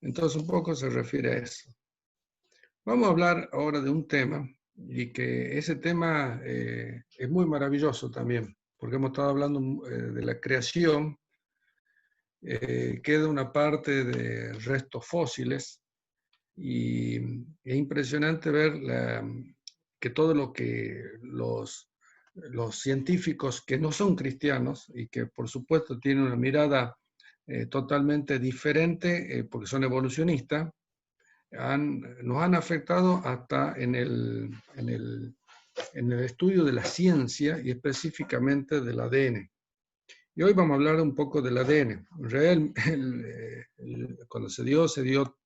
Entonces un poco se refiere a eso. Vamos a hablar ahora de un tema, y que ese tema es muy maravilloso también, porque hemos estado hablando de la creación, queda una parte de restos fósiles, y es impresionante ver que todo lo que los científicos que no son cristianos, y que por supuesto tienen una mirada totalmente diferente, porque son evolucionistas, nos han afectado hasta en el estudio de la ciencia y específicamente del ADN. Y hoy vamos a hablar un poco del ADN. En realidad, cuando se dio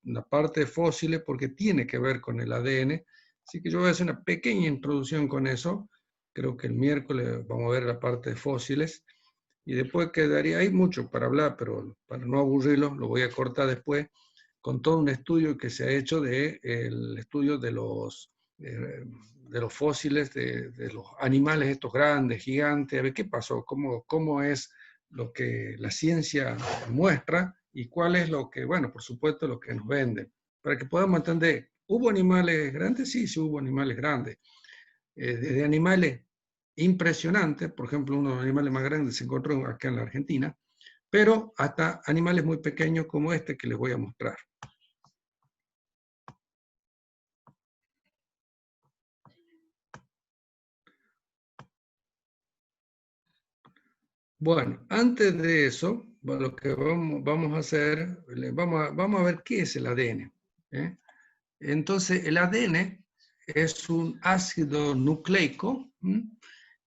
una parte de fósiles porque tiene que ver con el ADN. Así que yo voy a hacer una pequeña introducción con eso. Creo que el miércoles vamos a ver la parte de fósiles. Y después quedaría, hay mucho para hablar, pero para no aburrirlo, lo voy a cortar después con todo un estudio que se ha hecho del estudio de los fósiles, de los animales estos grandes, gigantes, a ver qué pasó, cómo es lo que la ciencia muestra y cuál es lo que, bueno, por supuesto, lo que nos venden. Para que podamos entender, ¿hubo animales grandes? Sí, sí hubo animales grandes. Desde animales impresionantes, por ejemplo, uno de los animales más grandes se encontró acá en la Argentina, pero hasta animales muy pequeños como este que les voy a mostrar. Bueno, antes de eso, lo que vamos a hacer, vamos a ver qué es el ADN. ¿eh? Entonces, el ADN es un ácido nucleico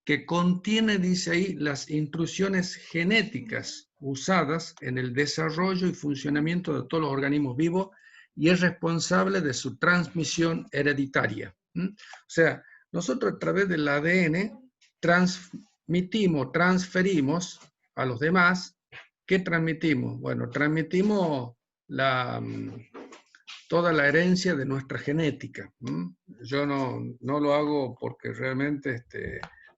que contiene, dice ahí, las instrucciones genéticas usadas en el desarrollo y funcionamiento de todos los organismos vivos y es responsable de su transmisión hereditaria. O sea, nosotros a través del ADN transferimos a los demás. ¿Qué transmitimos? Bueno, transmitimos toda la herencia de nuestra genética. Yo no lo hago porque realmente,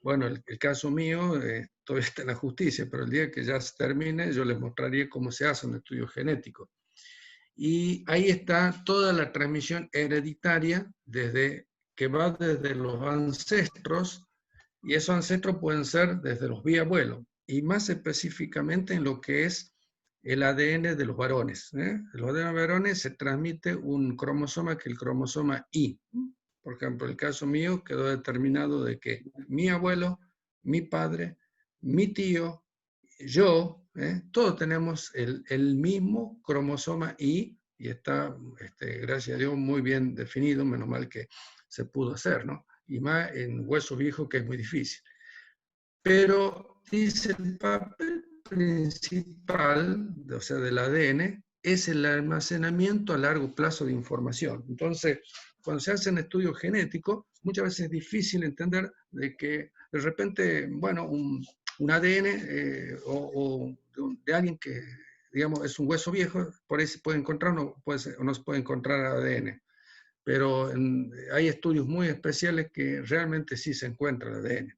bueno, el caso mío todavía está en la justicia, pero el día que ya se termine, yo les mostraría cómo se hace un estudio genético. Y ahí está toda la transmisión hereditaria que va desde los ancestros, y esos ancestros pueden ser desde los bisabuelos, y más específicamente en lo que es el ADN de los varones. En los ADN de los varones se transmite un cromosoma, que es el cromosoma Y. Por ejemplo, el caso mío quedó determinado de que mi abuelo, mi padre, mi tío, yo, todos tenemos el mismo cromosoma Y, y está, gracias a Dios, muy bien definido, menos mal que se pudo hacer, ¿no? Y más en hueso viejo, que es muy difícil. Pero dice, el papel principal, o sea, del ADN, es el almacenamiento a largo plazo de información. Entonces, cuando se hacen estudios genéticos, muchas veces es difícil entender de que de repente, bueno, un ADN o de alguien que, digamos, es un hueso viejo, por ahí se puede encontrar o no se puede encontrar ADN. Pero hay estudios muy especiales que realmente sí se encuentra el ADN.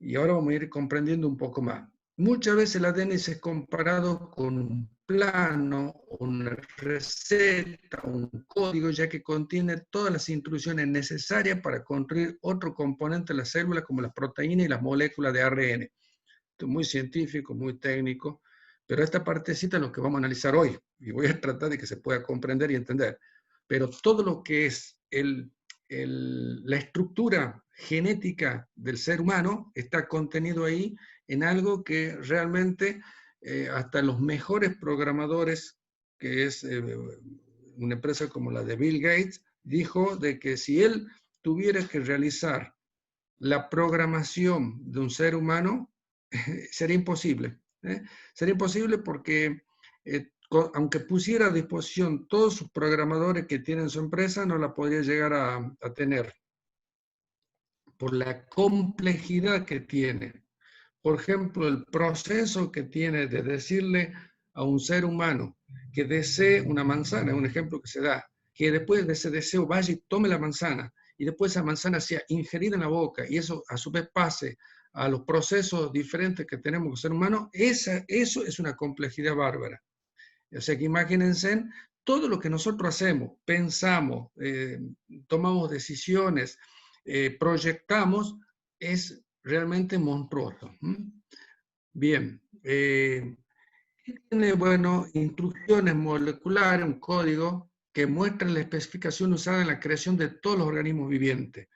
Y ahora vamos a ir comprendiendo un poco más. Muchas veces el ADN es comparado con un plano, una receta, un código, ya que contiene todas las instrucciones necesarias para construir otro componente de la célula, como las proteínas y las moléculas de ARN. Esto es muy científico, muy técnico, pero esta partecita es lo que vamos a analizar hoy, y voy a tratar de que se pueda comprender y entender. Pero todo lo que es la estructura genética del ser humano está contenido ahí en algo que realmente hasta los mejores programadores, que es una empresa como la de Bill Gates, dijo de que si él tuviera que realizar la programación de un ser humano, sería imposible. Sería imposible porque aunque pusiera a disposición todos sus programadores que tienen su empresa, no la podría llegar a tener por la complejidad que tiene. Por ejemplo, el proceso que tiene de decirle a un ser humano que desee una manzana, un ejemplo que se da, que después de ese deseo vaya y tome la manzana, y después esa manzana sea ingerida en la boca, y eso a su vez pase a los procesos diferentes que tenemos como ser humano, eso es una complejidad bárbara. O sea que imagínense todo lo que nosotros hacemos, pensamos, tomamos decisiones, proyectamos, es realmente monstruoso. Bien, tiene, bueno, instrucciones moleculares, un código que muestra la especificación usada en la creación de todos los organismos vivientes.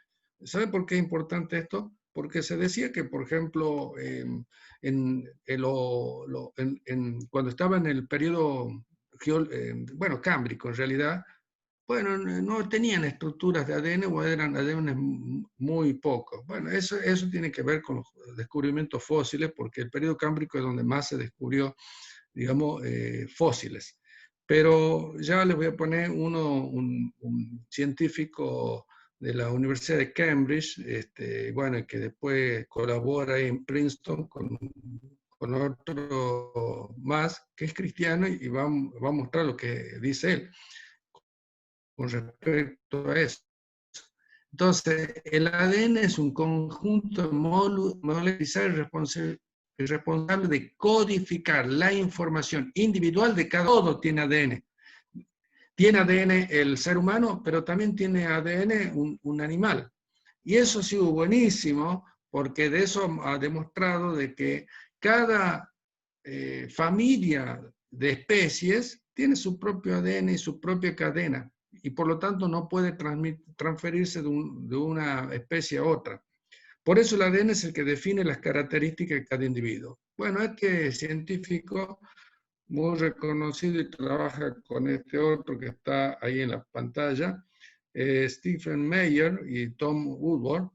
¿Sabe por qué es importante esto? Porque se decía que, por ejemplo, cuando estaba en el periodo, bueno, cámbrico en realidad, bueno, no tenían estructuras de ADN o eran ADN muy pocos. Bueno, eso tiene que ver con los descubrimientos fósiles, porque el periodo cámbrico es donde más se descubrió, digamos, fósiles. Pero ya les voy a poner un científico de la Universidad de Cambridge, bueno, que después colabora ahí en Princeton con otro más, que es cristiano, y va a mostrar lo que dice él con respecto a eso. Entonces, el ADN es un conjunto molecular responsable de codificar la información individual de cada uno. Todo tiene ADN. Tiene ADN el ser humano, pero también tiene ADN un animal. Y eso sí, buenísimo, porque de eso ha demostrado de que cada familia de especies tiene su propio ADN y su propia cadena, y por lo tanto no puede transferirse de una especie a otra. Por eso el ADN es el que define las características de cada individuo. Bueno, este científico muy reconocido y trabaja con este otro que está ahí en la pantalla, Stephen Meyer y Tom Woodward.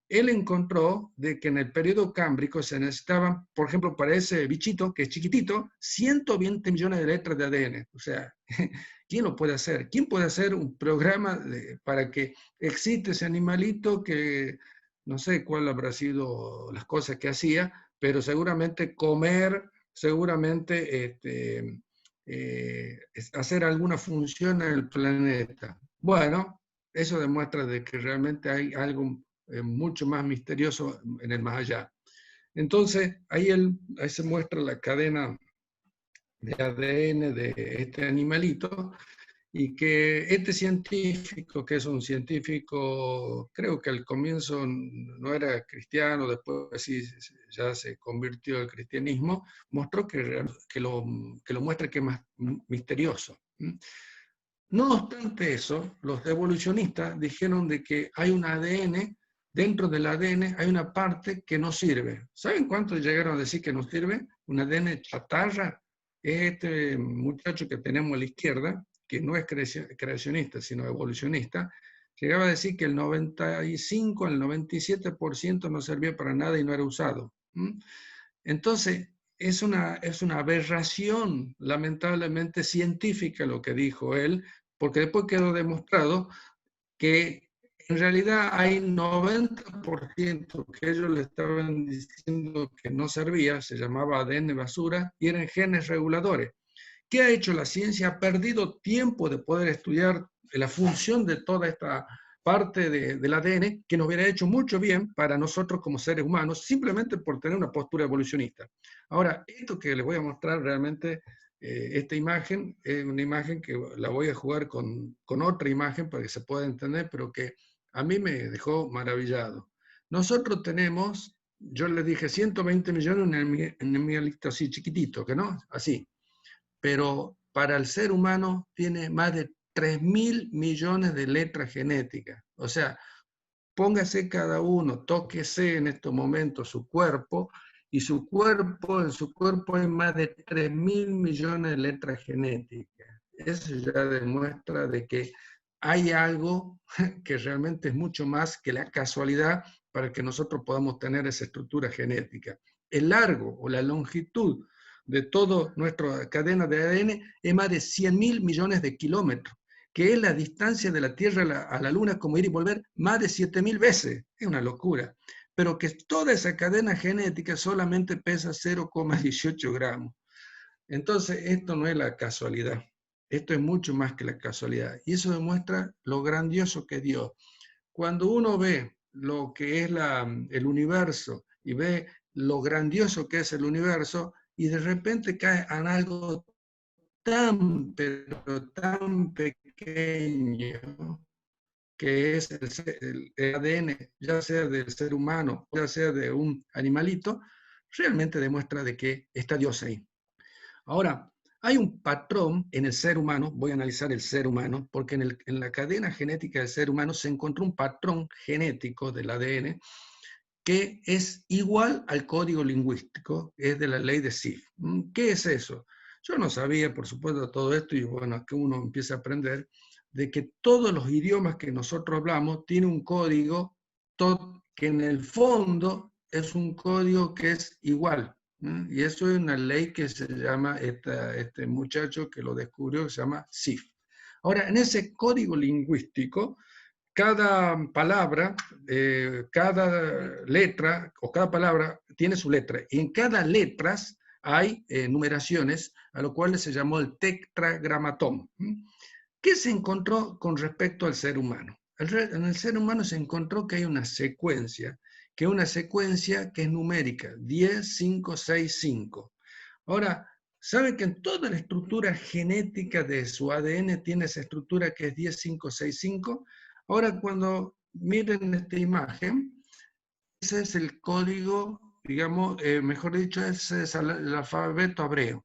Él encontró de que en el periodo cámbrico se necesitaban, por ejemplo, para ese bichito, que es chiquitito, 120 millones de letras de ADN. O sea, ¿quién lo puede hacer? ¿Quién puede hacer un programa para que exista ese animalito que no sé cuál habrá sido las cosas que hacía, pero seguramente comer, seguramente hacer alguna función en el planeta? Bueno, eso demuestra de que realmente hay algo mucho más misterioso en el más allá. Entonces, ahí se muestra la cadena de ADN de este animalito, y que este científico, que es un científico, creo que al comienzo no era cristiano, después sí ya se convirtió al cristianismo, mostró que lo muestra que es más misterioso. No obstante eso, los evolucionistas dijeron de que hay un ADN, dentro del ADN hay una parte que no sirve. ¿Saben cuánto llegaron a decir que no sirve? Un ADN chatarra. Este muchacho que tenemos a la izquierda, que no es creacionista, sino evolucionista, llegaba a decir que el 95, el 97% no servía para nada y no era usado. Entonces, es una aberración, lamentablemente científica, lo que dijo él, porque después quedó demostrado que en realidad hay 90% que ellos le estaban diciendo que no servía, se llamaba ADN basura, y eran genes reguladores. ¿Qué ha hecho la ciencia? Ha perdido tiempo de poder estudiar la función de toda esta parte del ADN, que nos hubiera hecho mucho bien para nosotros como seres humanos, simplemente por tener una postura evolucionista. Ahora, esto que les voy a mostrar realmente, esta imagen, es una imagen que la voy a jugar con otra imagen para que se pueda entender, pero que a mí me dejó maravillado. Nosotros tenemos, yo les dije, 120 millones en un animalito así chiquitito, que no, así, pero para el ser humano tiene más de 3.000 millones de letras genéticas. O sea, póngase cada uno, tóquese en estos momentos su cuerpo, y en su cuerpo hay más de 3.000 millones de letras genéticas. Eso ya demuestra de que hay algo que realmente es mucho más que la casualidad para que nosotros podamos tener esa estructura genética. El largo o la longitud de toda nuestra cadena de ADN es más de 100.000 millones de kilómetros, que es la distancia de la Tierra a la Luna, como ir y volver, más de 7.000 veces. Es una locura. Pero que toda esa cadena genética solamente pesa 0,18 gramos. Entonces, esto no es la casualidad. Esto es mucho más que la casualidad. Y eso demuestra lo grandioso que es Dios. Cuando uno ve lo que es el universo y ve lo grandioso que es el universo, y de repente cae en algo tan, pero tan pequeño que es el ADN, ya sea del ser humano, ya sea de un animalito, realmente demuestra de que está Dios ahí. Ahora, hay un patrón en el ser humano, voy a analizar el ser humano, porque en la cadena genética del ser humano se encontró un patrón genético del ADN que es igual al código lingüístico, es de la ley de Zipf. ¿Qué es eso? Yo no sabía, por supuesto, todo esto, y bueno, aquí uno empieza a aprender de que todos los idiomas que nosotros hablamos tienen un código que en el fondo es un código que es igual. Y eso es una ley que se llama, este muchacho que lo descubrió, que se llama Zipf. Ahora, en ese código lingüístico, cada palabra, cada letra o cada palabra tiene su letra. Y en cada letra hay numeraciones, a lo cual se llamó el tetragramatón. ¿Qué se encontró con respecto al ser humano? En el ser humano se encontró que hay una secuencia, que es numérica, 10, 5, 6, 5. Ahora, ¿saben que en toda la estructura genética de su ADN tiene esa estructura que es 10, 5, 6, 5? Ahora, cuando miren esta imagen, ese es el código, digamos, mejor dicho, ese es el alfabeto hebreo.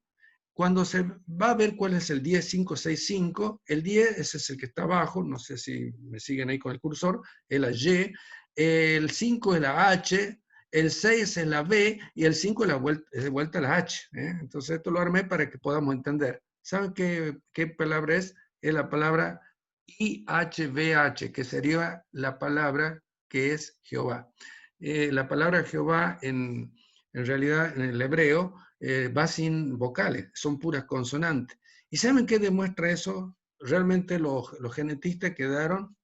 Cuando se va a ver cuál es el 10, 5, 6, 5, el 10, ese es el que está abajo, no sé si me siguen ahí con el cursor, es la Y, el 5 es la H, el 6 es la B y el 5 es de vuelta la H. Entonces esto lo armé para que podamos entender. ¿Saben qué palabra es? Es la palabra IHVH, que sería la palabra que es Jehová. La palabra Jehová en realidad en el hebreo va sin vocales, son puras consonantes. ¿Y saben qué demuestra eso? Realmente los genetistas quedaron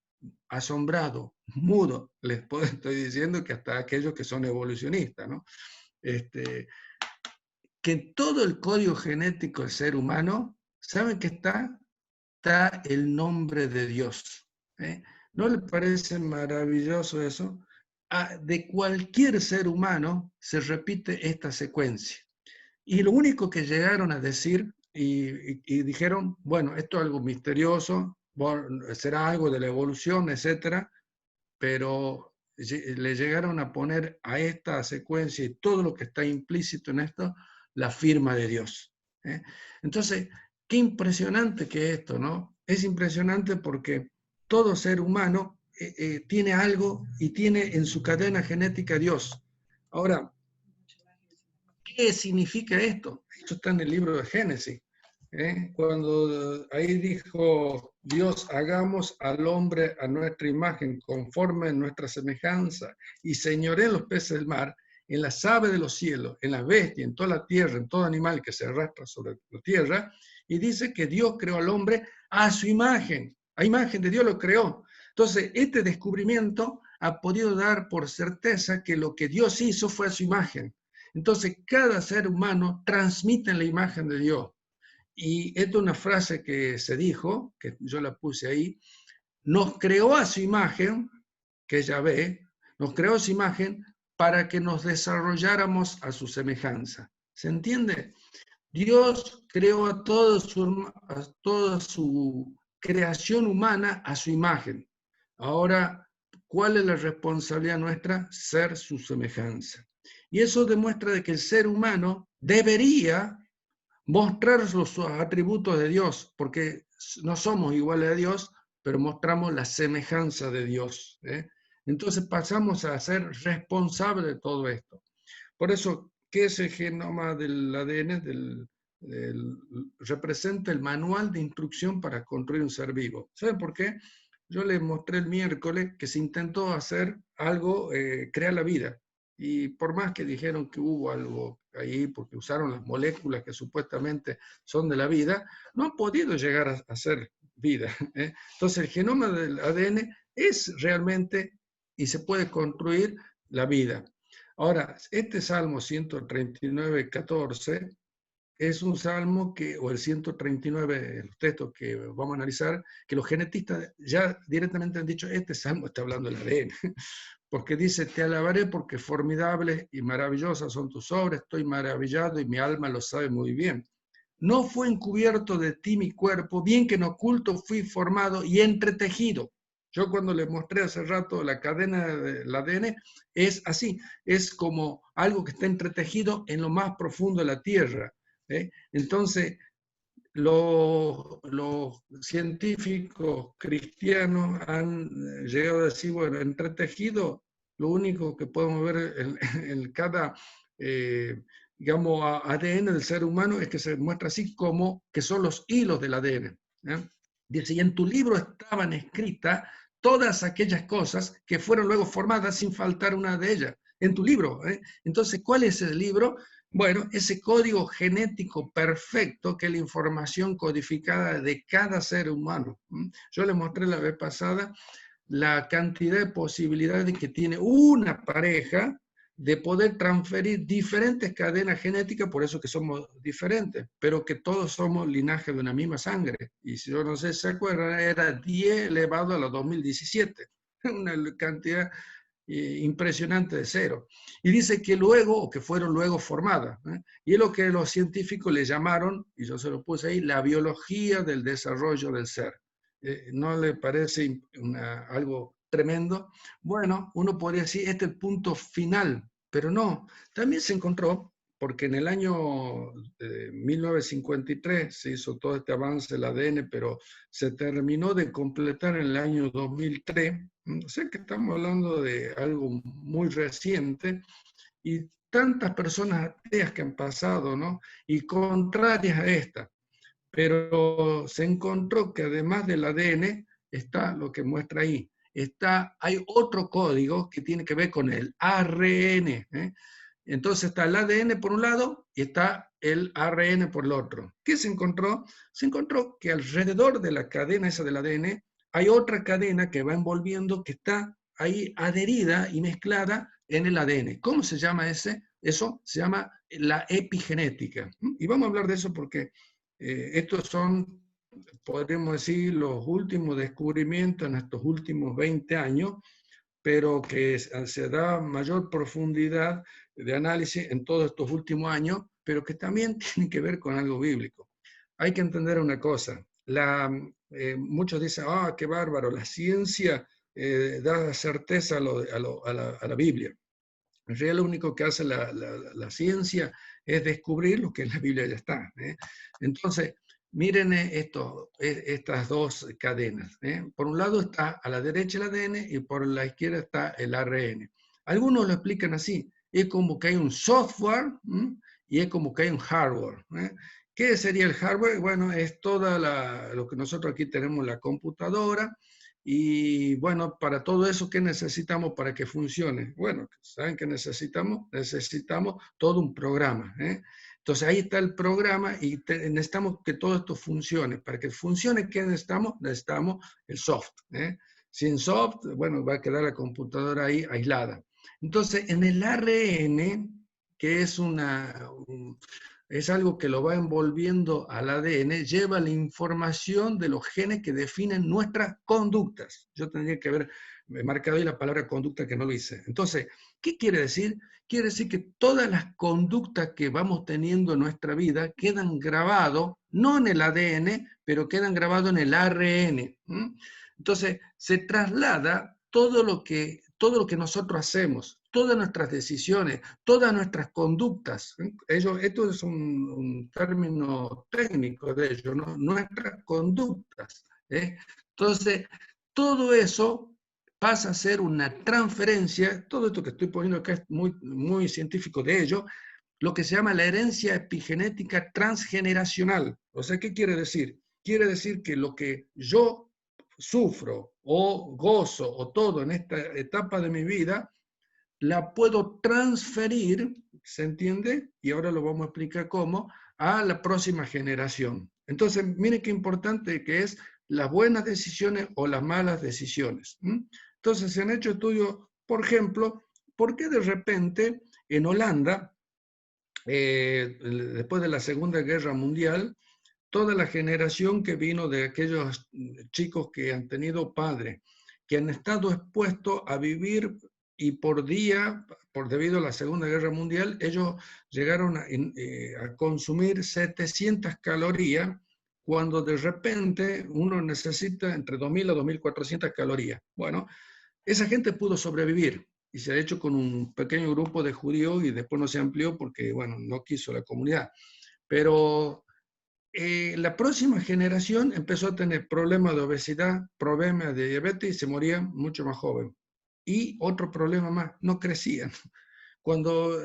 asombrados, mudos. Estoy diciendo que hasta aquellos que son evolucionistas, ¿no? Que en todo el código genético del ser humano, ¿saben qué está? Está el nombre de Dios. ¿No les parece maravilloso eso? De cualquier ser humano se repite esta secuencia. Y lo único que llegaron a decir y dijeron, bueno, esto es algo misterioso, será algo de la evolución, etcétera, pero le llegaron a poner a esta secuencia y todo lo que está implícito en esto, la firma de Dios. Entonces, qué impresionante que esto, ¿no? Es impresionante porque todo ser humano tiene algo y tiene en su cadena genética Dios. Ahora, ¿qué significa esto? Esto está en el libro de Génesis. Cuando ahí dijo Dios, hagamos al hombre a nuestra imagen, conforme a nuestra semejanza, y señoré en los peces del mar, en las aves de los cielos, en las bestias, en toda la tierra, en todo animal que se arrastra sobre la tierra, y dice que Dios creó al hombre a su imagen. A imagen de Dios lo creó. Entonces, este descubrimiento ha podido dar por certeza que lo que Dios hizo fue a su imagen. Entonces, cada ser humano transmite la imagen de Dios. Y esta es una frase que se dijo, que yo la puse ahí, nos creó a su imagen, que ella ve, nos creó a su imagen para que nos desarrolláramos a su semejanza. ¿Se entiende? Dios creó a toda su creación humana a su imagen. Ahora, ¿cuál es la responsabilidad nuestra? Ser su semejanza. Y eso demuestra de que el ser humano debería mostrar los atributos de Dios, porque no somos iguales a Dios, pero mostramos la semejanza de Dios. Entonces pasamos a ser responsables de todo esto. Por eso, ¿qué es el genoma del ADN? Representa el manual de instrucción para construir un ser vivo. ¿Saben por qué? Yo les mostré el miércoles que se intentó hacer algo, crear la vida. Y por más que dijeron que hubo algo ahí, porque usaron las moléculas que supuestamente son de la vida, no han podido llegar a ser vida. Entonces el genoma del ADN es realmente, y se puede construir la vida. Ahora, este Salmo 139, 14, es un salmo o el 139, los textos que vamos a analizar, que los genetistas ya directamente han dicho, este salmo está hablando del ADN, porque dice, te alabaré porque formidables y maravillosas son tus obras, estoy maravillado y mi alma lo sabe muy bien. no fue encubierto de ti mi cuerpo, bien que en oculto fui formado y entretejido. Yo cuando les mostré hace rato la cadena del ADN, es así, es como algo que está entretejido en lo más profundo de la tierra. Entonces, los científicos cristianos han llegado a decir, bueno, entretejido, lo único que podemos ver en cada, digamos, ADN del ser humano es que se muestra así como que son los hilos del ADN. Dice, y en tu libro estaban escritas todas aquellas cosas que fueron luego formadas sin faltar una de ellas. En tu libro. Entonces, ¿cuál es el libro? Bueno, ese código genético perfecto que es la información codificada de cada ser humano. Yo les mostré la vez pasada la cantidad de posibilidades que tiene una pareja de poder transferir diferentes cadenas genéticas, por eso que somos diferentes, pero que todos somos linaje de una misma sangre. Y si yo no sé si se acuerdan, era 10 elevado a la 2017. Una cantidad impresionante de cero. Y dice que luego, o que fueron luego formadas. Y es lo que los científicos le llamaron, y yo se lo puse ahí, la biología del desarrollo del ser. ¿No le parece algo tremendo? Bueno, uno podría decir, este es el punto final, pero no. También se encontró, porque en el año 1953 se hizo todo este avance del ADN, pero se terminó de completar en el año 2003. O sea que estamos hablando de algo muy reciente y tantas personas ateas que han pasado, ¿no? Y contrarias a esta. Pero se encontró que además del ADN está lo que muestra ahí. Hay otro código que tiene que ver con el ARN. Entonces está el ADN por un lado y está el ARN por el otro. ¿Qué se encontró? Se encontró que alrededor de la cadena esa del ADN hay otra cadena que va envolviendo, que está ahí adherida y mezclada en el ADN. ¿Cómo se llama ese? Eso se llama la epigenética. Y vamos a hablar de eso porque estos son, podríamos decir, los últimos descubrimientos en estos últimos 20 años, pero que se da mayor profundidad de análisis en todos estos últimos años, pero que también tiene que ver con algo bíblico. Hay que entender una cosa. Muchos dicen, qué bárbaro, la ciencia da certeza a la Biblia. En realidad lo único que hace la ciencia es descubrir lo que en la Biblia ya está. Entonces, miren estas dos cadenas. Por un lado está a la derecha el ADN y por la izquierda está el ARN. Algunos lo explican así. Es como que hay un software y es como que hay un hardware. ¿Qué sería el hardware? Bueno, es lo que nosotros aquí tenemos, la computadora. Y bueno, para todo eso, ¿qué necesitamos para que funcione? Bueno, ¿saben qué necesitamos? Necesitamos todo un programa. Entonces ahí está el programa y necesitamos que todo esto funcione. Para que funcione, ¿qué necesitamos? Necesitamos el soft. Sin soft, bueno, va a quedar la computadora ahí aislada. Entonces, en el ARN, que es es algo que lo va envolviendo al ADN, lleva la información de los genes que definen nuestras conductas. Yo tendría que haber marcado ahí la palabra conducta que no lo hice. Entonces, ¿qué quiere decir? Quiere decir que todas las conductas que vamos teniendo en nuestra vida quedan grabadas, no en el ADN, pero quedan grabadas en el ARN. Entonces, se traslada todo lo que nosotros hacemos, todas nuestras decisiones, todas nuestras conductas. Esto es un término técnico de ellos, ¿no? Nuestras conductas. Entonces, todo eso pasa a ser una transferencia, todo esto que estoy poniendo acá es muy, muy científico de ello, lo que se llama la herencia epigenética transgeneracional. O sea, ¿qué quiere decir? Quiere decir que lo que yo sufro o gozo o todo en esta etapa de mi vida, la puedo transferir, ¿se entiende? Y ahora lo vamos a explicar cómo, a la próxima generación. Entonces, mire qué importante que es las buenas decisiones o las malas decisiones. Entonces, se han hecho estudios, por ejemplo, ¿por qué de repente en Holanda, después de la Segunda Guerra Mundial, toda la generación que vino de aquellos chicos que han tenido padres, que han estado expuestos a vivir y por día, debido a la Segunda Guerra Mundial, ellos llegaron a consumir 700 calorías, cuando de repente uno necesita entre 2.000 a 2.400 calorías. Bueno, esa gente pudo sobrevivir y se ha hecho con un pequeño grupo de judíos y después no se amplió porque, bueno, no quiso la comunidad. Pero la próxima generación empezó a tener problemas de obesidad, problemas de diabetes y se morían mucho más joven. Y otro problema más, no crecían. Cuando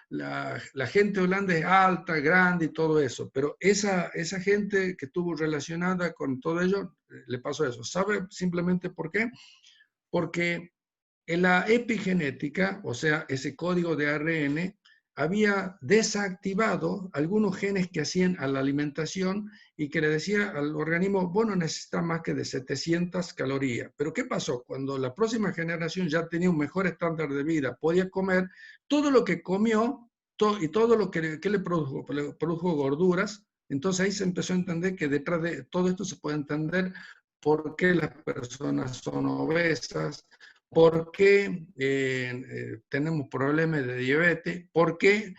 la gente holanda es alta, grande y todo eso, pero esa gente que estuvo relacionada con todo ello, le pasó eso. ¿Sabe simplemente por qué? Porque en la epigenética, o sea, ese código de ARN, había desactivado algunos genes que hacían a la alimentación y que le decía al organismo, vos no necesitas más que de 700 calorías. Pero ¿qué pasó? Cuando la próxima generación ya tenía un mejor estándar de vida, podía comer todo lo que comió y todo lo que le produjo gorduras. Entonces ahí se empezó a entender que detrás de todo esto se puede entender por qué las personas son obesas, por qué tenemos problemas de diabetes, por qué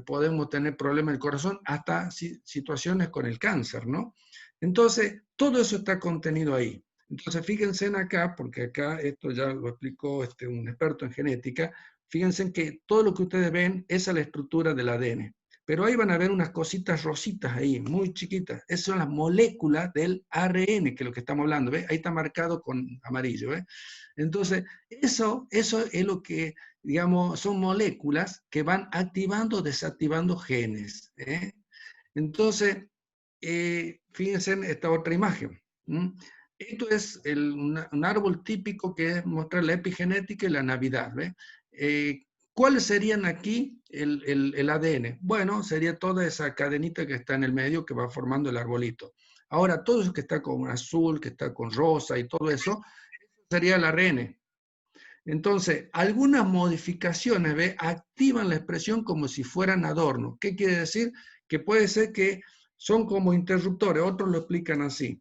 podemos tener problemas del corazón, hasta situaciones con el cáncer, ¿no? Entonces, todo eso está contenido ahí. Entonces, fíjense en acá, porque acá esto ya lo explicó un experto en genética, fíjense en que todo lo que ustedes ven, esa es la estructura del ADN. Pero ahí van a ver unas cositas rositas ahí, muy chiquitas. Esas son las moléculas del ARN, que es lo que estamos hablando, ¿ves? Ahí está marcado con amarillo, ¿ves? Entonces, eso es lo que, digamos, son moléculas que van activando o desactivando genes. Entonces, fíjense en esta otra imagen. Esto es un árbol típico que es mostrar la epigenética y la Navidad. ¿Cuáles serían aquí el ADN? Bueno, sería toda esa cadenita que está en el medio que va formando el arbolito. Ahora, todo eso que está con azul, que está con rosa y todo eso, sería el ARN. Entonces, algunas modificaciones activan la expresión como si fueran adornos. ¿Qué quiere decir? Que puede ser que son como interruptores, otros lo explican así.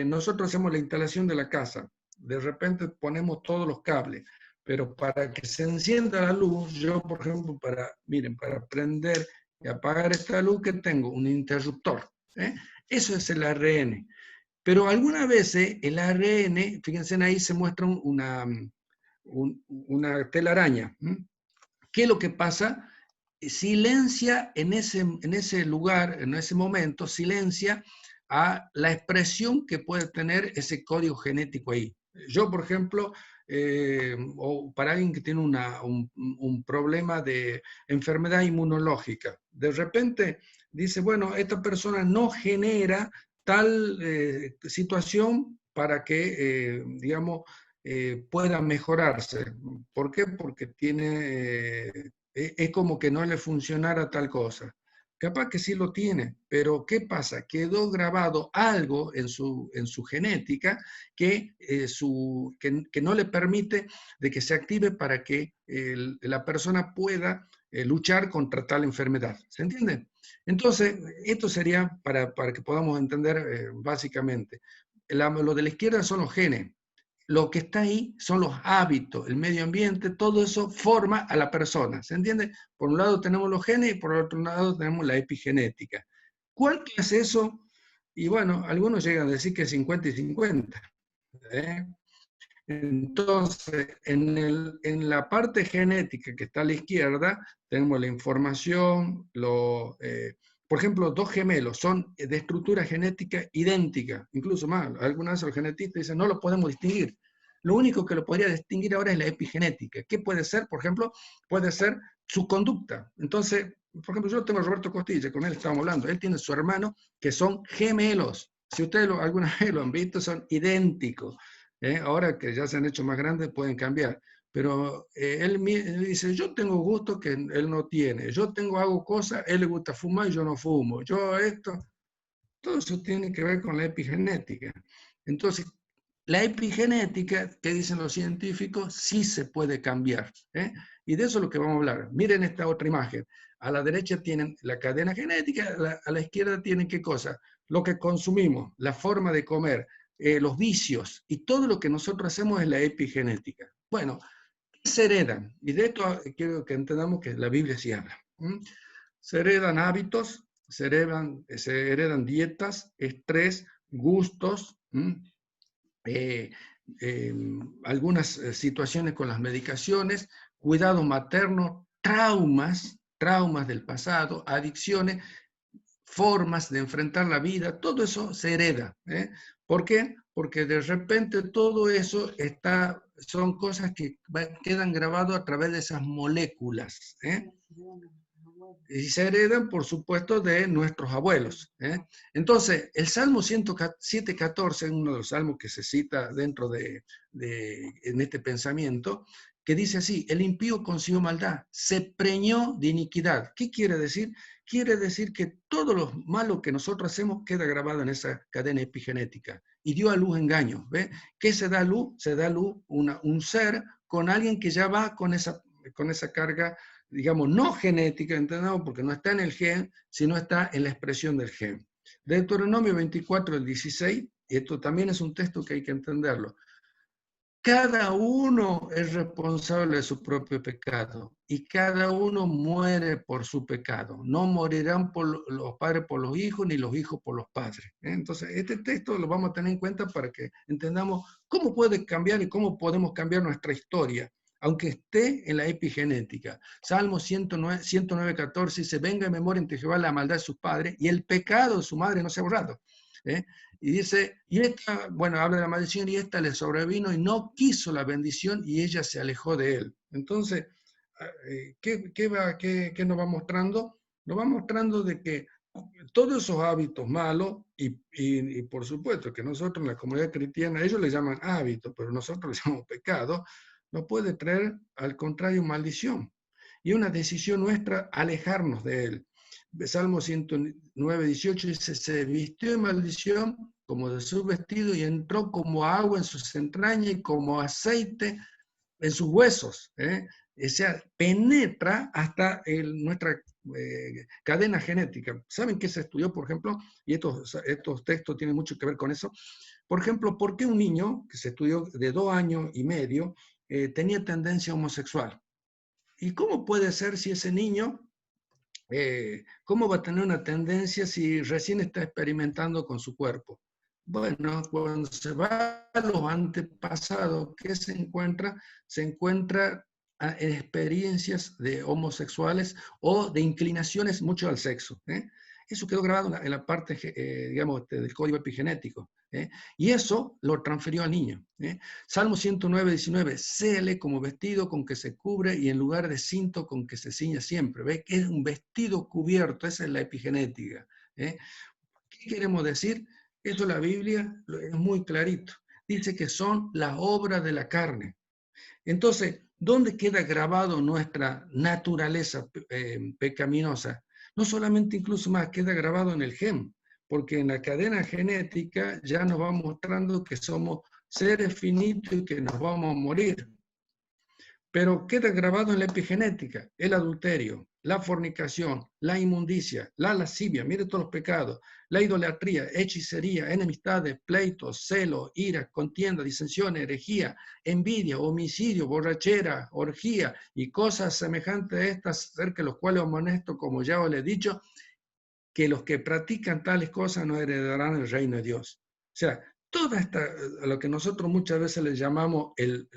Nosotros hacemos la instalación de la casa, de repente ponemos todos los cables, pero para que se encienda la luz, yo por ejemplo, miren, para prender y apagar esta luz, que tengo un interruptor. Eso es el ARN. Pero algunas veces el ARN, fíjense ahí, se muestra una telaraña. ¿Qué es lo que pasa? Silencia en ese lugar, en ese momento, silencia a la expresión que puede tener ese código genético ahí. Yo, por ejemplo, o para alguien que tiene un problema de enfermedad inmunológica, de repente dice, bueno, esta persona no genera tal situación para que, digamos, pueda mejorarse. ¿Por qué? Porque es como que no le funcionara tal cosa. Capaz que sí lo tiene, pero ¿qué pasa? Quedó grabado algo en su genética que no le permite de que se active para que la persona pueda luchar contra tal enfermedad. ¿Se entiende? Entonces, esto sería para que podamos entender básicamente. Lo de la izquierda son los genes. Lo que está ahí son los hábitos, el medio ambiente, todo eso forma a la persona, ¿se entiende? Por un lado tenemos los genes y por otro lado tenemos la epigenética. ¿Cuál es eso? Y bueno, algunos llegan a decir que es 50 y 50. Entonces, en la parte genética que está a la izquierda, tenemos la información, por ejemplo, dos gemelos son de estructura genética idéntica, incluso más. Algunas veces los genetistas dicen, no lo podemos distinguir. Lo único que lo podría distinguir ahora es la epigenética. ¿Qué puede ser? Por ejemplo, puede ser su conducta. Entonces, por ejemplo, yo tengo a Roberto Costilla, con él estábamos hablando. Él tiene su hermano, que son gemelos. Si ustedes alguna vez lo han visto, son idénticos. Ahora que ya se han hecho más grandes, pueden cambiar. Pero él dice, yo tengo gusto que él no tiene. Yo hago cosas, él le gusta fumar y yo no fumo. Yo esto, todo eso tiene que ver con la epigenética. Entonces, la epigenética, que dicen los científicos, sí se puede cambiar. Y de eso es lo que vamos a hablar. Miren esta otra imagen. A la derecha tienen la cadena genética, a la izquierda tienen qué cosa? Lo que consumimos, la forma de comer, los vicios, y todo lo que nosotros hacemos es la epigenética. Bueno, ¿qué se heredan? Y de esto quiero que entendamos que la Biblia sí habla. Se heredan hábitos, se heredan dietas, estrés, gustos, eh, eh, algunas situaciones con las medicaciones, cuidado materno, traumas del pasado, adicciones, formas de enfrentar la vida, todo eso se hereda. ¿Por qué? Porque de repente todo eso son cosas que quedan grabadas a través de esas moléculas. Y se heredan, por supuesto, de nuestros abuelos. Entonces, el Salmo 107:14 es uno de los salmos que se cita dentro en este pensamiento, que dice así: el impío consiguió maldad, se preñó de iniquidad. ¿Qué quiere decir? Quiere decir que todo lo malo que nosotros hacemos queda grabado en esa cadena epigenética y dio a luz engaños. ¿Ve? ¿Qué se da a luz? Se da a luz un ser con alguien que ya va con esa carga, digamos, no genética, ¿entendemos? Porque no está en el gen, sino está en la expresión del gen. Deuteronomio 24:16, y esto también es un texto que hay que entenderlo. Cada uno es responsable de su propio pecado y cada uno muere por su pecado. No morirán los padres por los hijos ni los hijos por los padres. Entonces, este texto lo vamos a tener en cuenta para que entendamos cómo puede cambiar y cómo podemos cambiar nuestra historia, aunque esté en la epigenética. Salmo 109:14 dice: venga en memoria ante Jehová la maldad de sus padres y el pecado de su madre no sea borrado. Y dice, habla de la maldición, y esta le sobrevino y no quiso la bendición y ella se alejó de él. Entonces, ¿qué nos va mostrando? Nos va mostrando de que todos esos hábitos malos, y por supuesto que nosotros en la comunidad cristiana, ellos le llaman hábitos, pero nosotros le llamamos pecado, nos puede traer al contrario maldición. Y una decisión nuestra alejarnos de él. Salmo 109:18 dice: se vistió de maldición como de su vestido y entró como agua en sus entrañas y como aceite en sus huesos. O sea, penetra hasta nuestra cadena genética. ¿Saben qué se estudió, por ejemplo? Y estos textos tienen mucho que ver con eso. Por ejemplo, ¿por qué un niño que se estudió de 2 años y medio tenía tendencia homosexual? ¿Y cómo puede ser si ese niño ¿cómo va a tener una tendencia si recién está experimentando con su cuerpo? Bueno, cuando se va a los antepasados, ¿qué se encuentra? Se encuentra en experiencias de homosexuales o de inclinaciones mucho al sexo. Eso quedó grabado en la parte, digamos, del código epigenético. Y eso lo transfirió al niño. Salmo 109:19, séale como vestido con que se cubre y en lugar de cinto con que se ciña siempre. ¿Ve? Que es un vestido cubierto, esa es la epigenética. ¿Qué queremos decir? Eso la Biblia es muy clarito. Dice que son las obras de la carne. Entonces, ¿dónde queda grabado nuestra naturaleza pecaminosa? No solamente, incluso más, queda grabado en el gen, porque en la cadena genética ya nos va mostrando que somos seres finitos y que nos vamos a morir. Pero queda grabado en la epigenética el adulterio, la fornicación, la inmundicia, la lascivia, mire todos los pecados, la idolatría, hechicería, enemistades, pleitos, celos, ira, contienda, disensión, herejía, envidia, homicidio, borrachera, orgía y cosas semejantes a estas, acerca de los cuales amonesto, como ya os le he dicho, que los que practican tales cosas no heredarán el reino de Dios. O sea, toda lo que nosotros muchas veces le llamamos el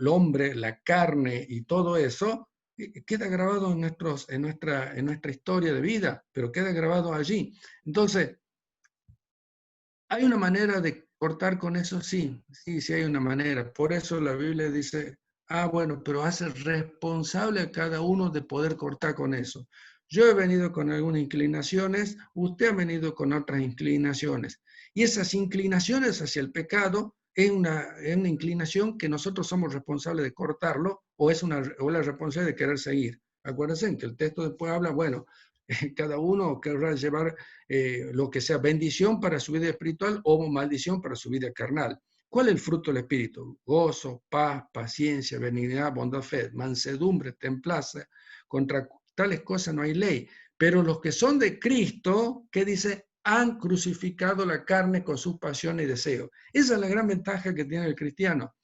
hombre, la carne y todo eso, queda grabado en nuestra historia de vida, pero queda grabado allí. Entonces, ¿hay una manera de cortar con eso? Sí hay una manera. Por eso la Biblia dice, bueno, pero hace responsable a cada uno de poder cortar con eso. Yo he venido con algunas inclinaciones, usted ha venido con otras inclinaciones. Y esas inclinaciones hacia el pecado es una inclinación que nosotros somos responsables de cortarlo o la responsabilidad de querer seguir. Acuérdense que el texto después habla, bueno, cada uno querrá llevar lo que sea bendición para su vida espiritual o maldición para su vida carnal. ¿Cuál es el fruto del Espíritu? Gozo, paz, paciencia, benignidad, bondad, fe, mansedumbre, templanza. Contra tales cosas no hay ley. Pero los que son de Cristo, ¿qué dice? Han crucificado la carne con sus pasiones y deseos. Esa es la gran ventaja que tiene el cristiano.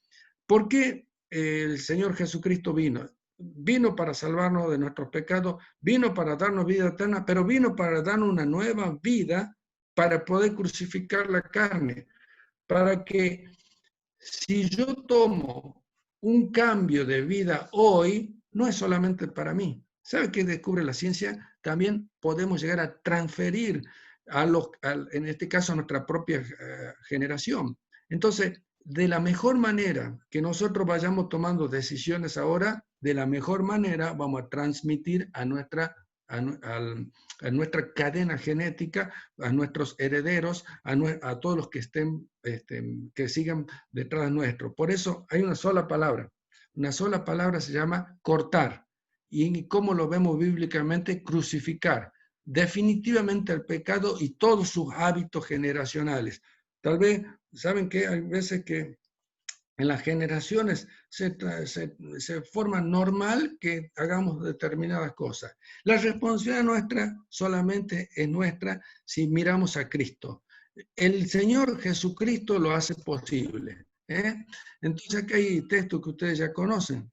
¿Por qué el Señor Jesucristo vino? Vino para salvarnos de nuestros pecados, vino para darnos vida eterna, pero vino para darnos una nueva vida para poder crucificar la carne, para que si yo tomo un cambio de vida hoy, no es solamente para mí. ¿Sabe qué descubre la ciencia? También podemos llegar a transferir en este caso a nuestra propia generación. Entonces, de la mejor manera que nosotros vayamos tomando decisiones ahora, de la mejor manera vamos a transmitir a nuestra cadena genética, a nuestros herederos, a todos los que estén, que sigan detrás nuestro. Por eso hay una sola palabra se llama cortar. ¿Y cómo lo vemos bíblicamente? Crucificar. Definitivamente el pecado y todos sus hábitos generacionales. Tal vez, ¿saben qué? Hay veces que en las generaciones se forma normal que hagamos determinadas cosas. La responsabilidad nuestra solamente es nuestra si miramos a Cristo. El Señor Jesucristo lo hace posible. Entonces aquí hay textos que ustedes ya conocen,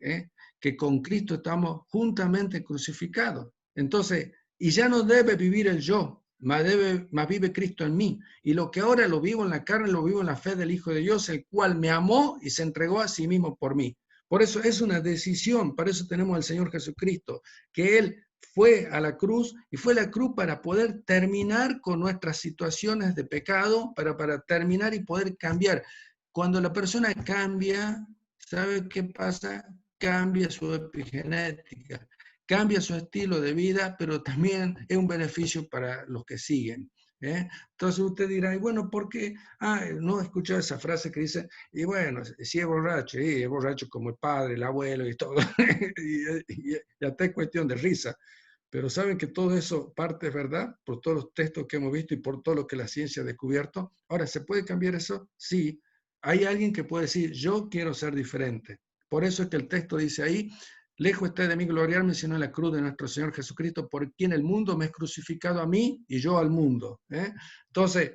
que con Cristo estamos juntamente crucificados. Entonces, y ya no debe vivir el yo, más vive Cristo en mí. Y lo que ahora lo vivo en la carne, lo vivo en la fe del Hijo de Dios, el cual me amó y se entregó a sí mismo por mí. Por eso es una decisión, para eso tenemos al Señor Jesucristo, que Él fue a la cruz y fue a la cruz para poder terminar con nuestras situaciones de pecado, para terminar y poder cambiar. Cuando la persona cambia, ¿sabe qué pasa? Cambia su epigenética, cambia su estilo de vida, pero también es un beneficio para los que siguen. Entonces usted dirá, y bueno, ¿por qué? No he escuchado esa frase que dice, y bueno, si es borracho, y es borracho como el padre, el abuelo y todo, y hasta es cuestión de risa. Pero saben que todo eso parte es verdad, por todos los textos que hemos visto y por todo lo que la ciencia ha descubierto. Ahora, ¿se puede cambiar eso? Sí. Hay alguien que puede decir, yo quiero ser diferente. Por eso es que el texto dice ahí, lejos está de mí gloriarme, sino en la cruz de nuestro Señor Jesucristo, por quien el mundo me es crucificado a mí y yo al mundo. Entonces,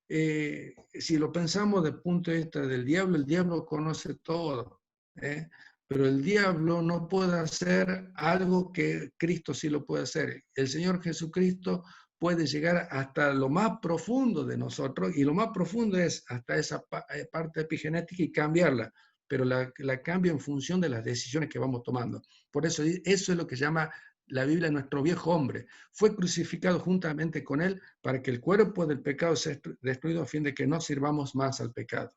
si lo pensamos desde el punto de vista del diablo, el diablo conoce todo. Pero el diablo no puede hacer algo que Cristo sí lo puede hacer. El Señor Jesucristo puede llegar hasta lo más profundo de nosotros, y lo más profundo es hasta esa parte epigenética y cambiarla, pero la cambia en función de las decisiones que vamos tomando. Por eso es lo que llama la Biblia nuestro viejo hombre. Fue crucificado juntamente con él para que el cuerpo del pecado sea destruido a fin de que no sirvamos más al pecado.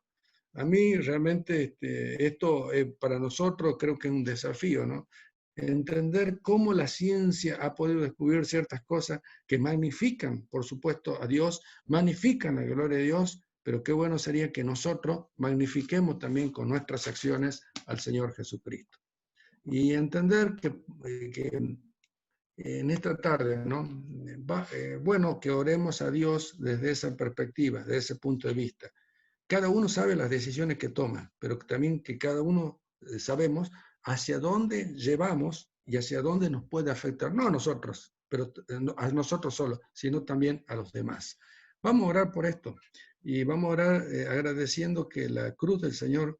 A mí realmente esto para nosotros creo que es un desafío, ¿no? Entender cómo la ciencia ha podido descubrir ciertas cosas que magnifican, por supuesto, a Dios, magnifican la gloria de Dios, pero qué bueno sería que nosotros magnifiquemos también con nuestras acciones al Señor Jesucristo. Y entender que en esta tarde, ¿no? Bueno, que oremos a Dios desde esa perspectiva, desde ese punto de vista. Cada uno sabe las decisiones que toma, pero también que cada uno sabemos hacia dónde llevamos y hacia dónde nos puede afectar, no a nosotros, pero a nosotros solos, sino también a los demás. Vamos a orar por esto y vamos a orar agradeciendo que la cruz del Señor